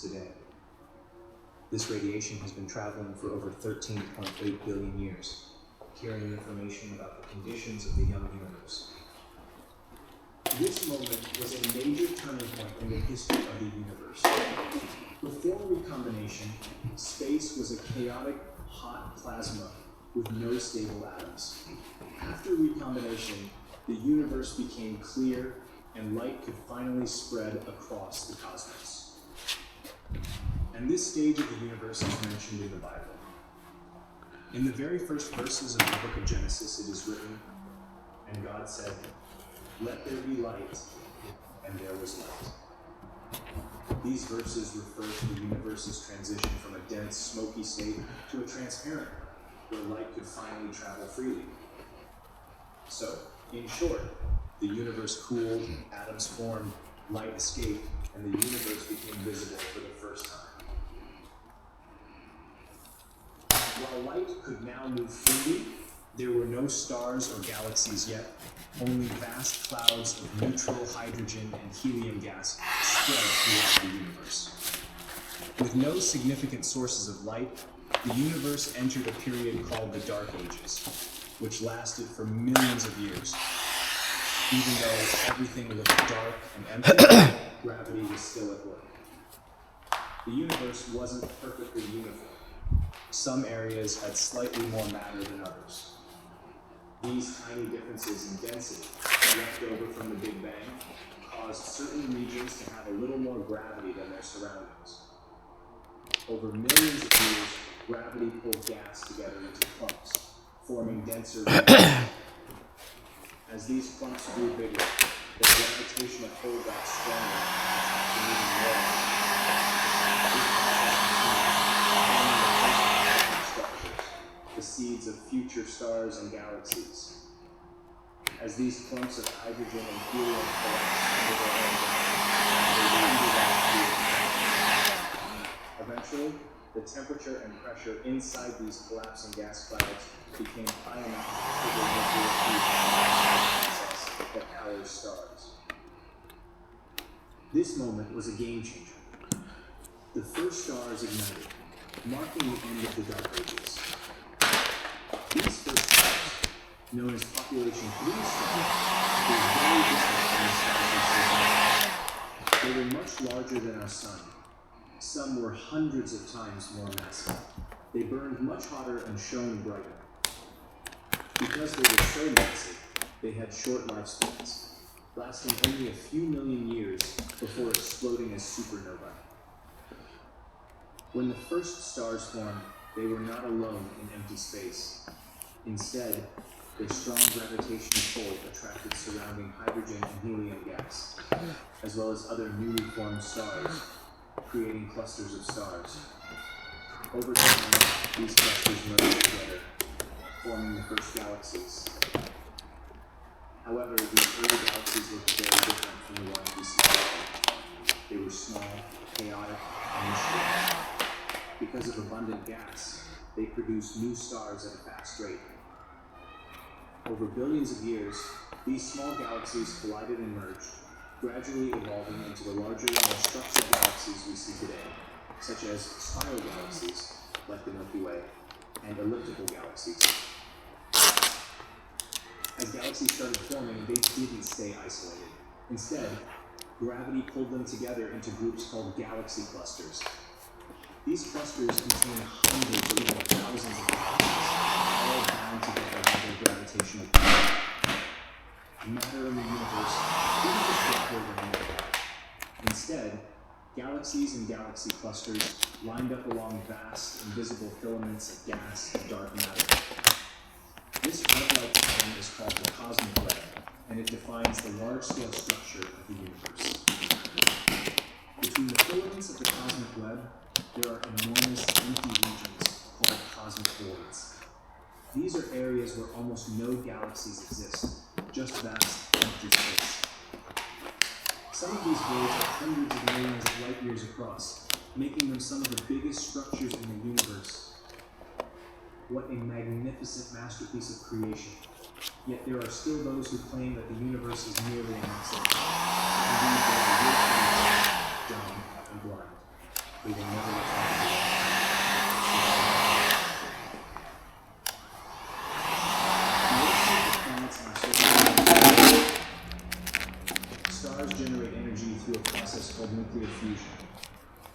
exists today. This radiation has been traveling for over 13.8 billion years, carrying information about the conditions of the young universe. This moment was a major turning point in the history of the universe. Before recombination, space was a chaotic, hot plasma with no stable atoms. After recombination, the universe became clear and light could finally spread across the cosmos. And this stage of the universe is mentioned in the Bible. In the very first verses of the book of Genesis, it is written, "And God said, 'Let there be light,' and there was light." These verses refer to the universe's transition from a dense, smoky state to a transparent one, where light could finally travel freely. So, in short, the universe cooled, atoms formed, light escaped, and the universe became visible for the first time. While light could now move freely, there were no stars or galaxies yet, only vast clouds of neutral hydrogen and helium gas spread throughout the universe. With no significant sources of light, the universe entered a period called the Dark Ages, which lasted for millions of years. Even though everything looked dark and empty, gravity was still at work. The universe wasn't perfectly uniform. Some areas had slightly more matter than others. These tiny differences in density, left over from the Big Bang, caused certain regions to have a little more gravity than their surroundings. Over millions of years, gravity pulled gas together into clumps, forming denser regions. As these clumps grew bigger, the gravitational pull got stronger, attracting even more. The seeds of future stars and galaxies. As these clumps of hydrogen and helium collapsed into their own galaxies, eventually, the temperature and pressure inside these collapsing gas clouds became high enough to trigger nuclear fusion process that powers stars. This moment was a game changer. The first stars ignited, marking the end of the Dark Ages. These first stars, known as population 3 stars, were very different from the stars we see. They were much larger than our sun. Some were hundreds of times more massive. They burned much hotter and shone brighter. Because they were so massive, they had short lifespans, lasting only a few million years before exploding as supernovae. When the first stars formed, they were not alone in empty space. Instead, their strong gravitational pull attracted surrounding hydrogen and helium gas, as well as other newly formed stars, creating clusters of stars. Over time, these clusters merged together, forming the first galaxies. However, these early galaxies looked very different from the ones we see today. They were small, chaotic, and mysterious. Because of abundant gas, they produced new stars at a fast rate. Over billions of years, these small galaxies collided and merged, gradually evolving into the larger, more structured galaxies we see today, such as spiral galaxies, like the Milky Way, and elliptical galaxies. As galaxies started forming, they didn't stay isolated. Instead, gravity pulled them together into groups called galaxy clusters. These clusters contain hundreds or even thousands of galaxies, all bound together by their gravitational pull. Matter in the universe didn't just get pulled anymore. Instead, galaxies and galaxy clusters lined up along vast, invisible filaments of gas and dark matter. This web-like pattern is called the cosmic web, and it defines the large-scale structure of the universe. Between the filaments of the cosmic web, there are enormous empty regions called cosmic voids. These are areas where almost no galaxies exist, just vast empty space. Some of these voids are hundreds of millions of light years across, making them some of the biggest structures in the universe. What a magnificent masterpiece of creation. Yet there are still those who claim that the universe is merely an accident, and believe they are willfully dumb and blind. they will never return to the stars generate energy through a process called nuclear fusion.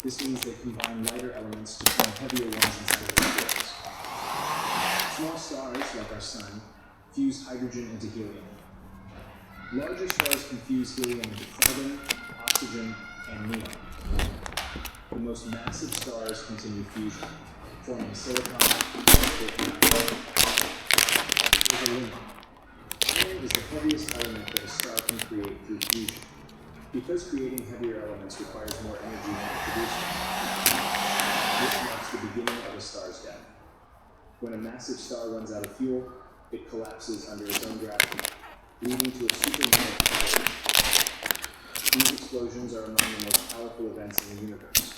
This means they combine lighter elements to form heavier ones inside of their cores. Small stars, like our Sun, fuse hydrogen into helium. Larger stars can fuse helium into carbon, oxygen, and neon. The most massive stars continue fusion, forming silicon, aluminum. Iron is the heaviest element that a star can create through fusion. Because creating heavier elements requires more energy than producing, this marks the beginning of a star's death. When a massive star runs out of fuel, it collapses under its own gravity, leading to a supernova explosion. These explosions are among the most powerful events in the universe.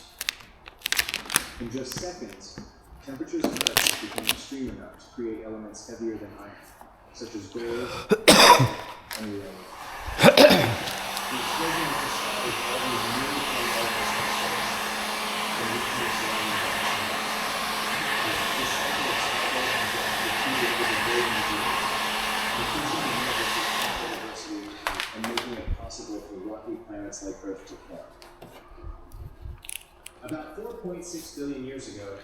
In just seconds, temperatures and pressures become extreme enough to create elements heavier than iron, such as gold and uranium. The explosion of the star is always nearly 20 elements from space, and nuclear surrounding galaxies. This cycle of cycle and death repeated over billions of years, increasing the universe's chemical diversity and making it possible for rocky planets like Earth to form. About 4.6 billion years ago,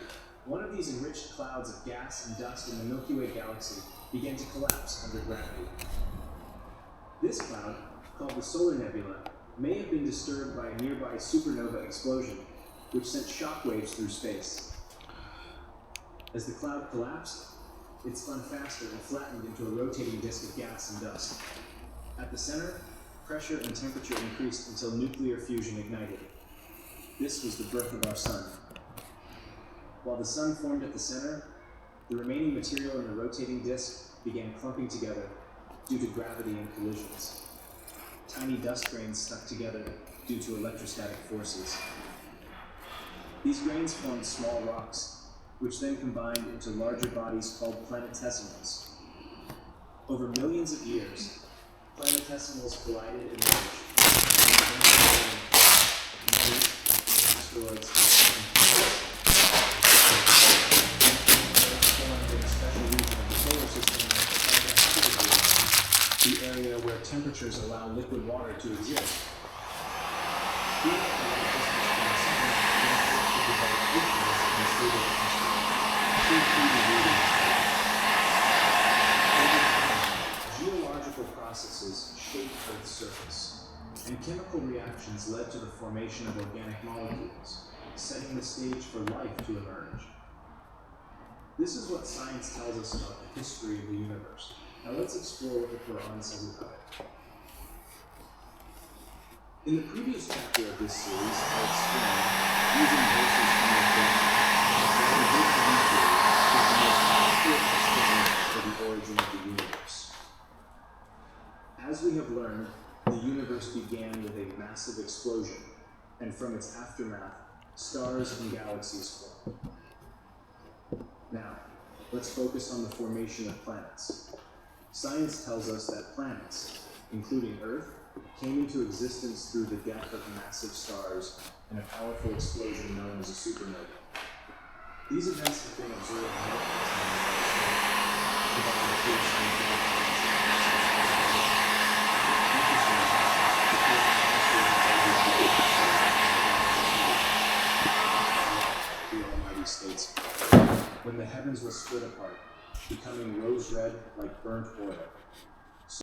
one of these enriched clouds of gas and dust in the Milky Way galaxy began to collapse under gravity. This cloud, called the Solar Nebula, may have been disturbed by a nearby supernova explosion, which sent shockwaves through space. As the cloud collapsed, it spun faster and flattened into a rotating disk of gas and dust. At the center, pressure and temperature increased until nuclear fusion ignited. This was the birth of our Sun. While the Sun formed at the center, the remaining material in the rotating disk began clumping together due to gravity and collisions. Tiny dust grains stuck together due to electrostatic forces. These grains formed small rocks, which then combined into larger bodies called planetesimals. Over millions of years, planetesimals collided and merged, asteroids, and planets. Formed in a special region of the solar system called the area where temperatures allow liquid water to exist. Geological processes shaped Earth's surface, and chemical reactions led to the formation of organic molecules, setting the stage for life to emerge. This is what science tells us about the history of the universe. Now let's explore what the Quran says about it. In the previous chapter of this series, I explained, using verses from the Quran, that the Big Bang Theory is the most accurate explanation for the origin of the universe. As we have learned, the universe began with a massive explosion, and from its aftermath, stars and galaxies formed. Now, let's focus on the formation of planets. Science tells us that planets, including Earth, came into existence through the death of massive stars and a powerful explosion known as a supernova. These events have been observed multiple times, providing a clear sign the Almighty states, when the heavens were split apart, becoming rose red like burnt oil,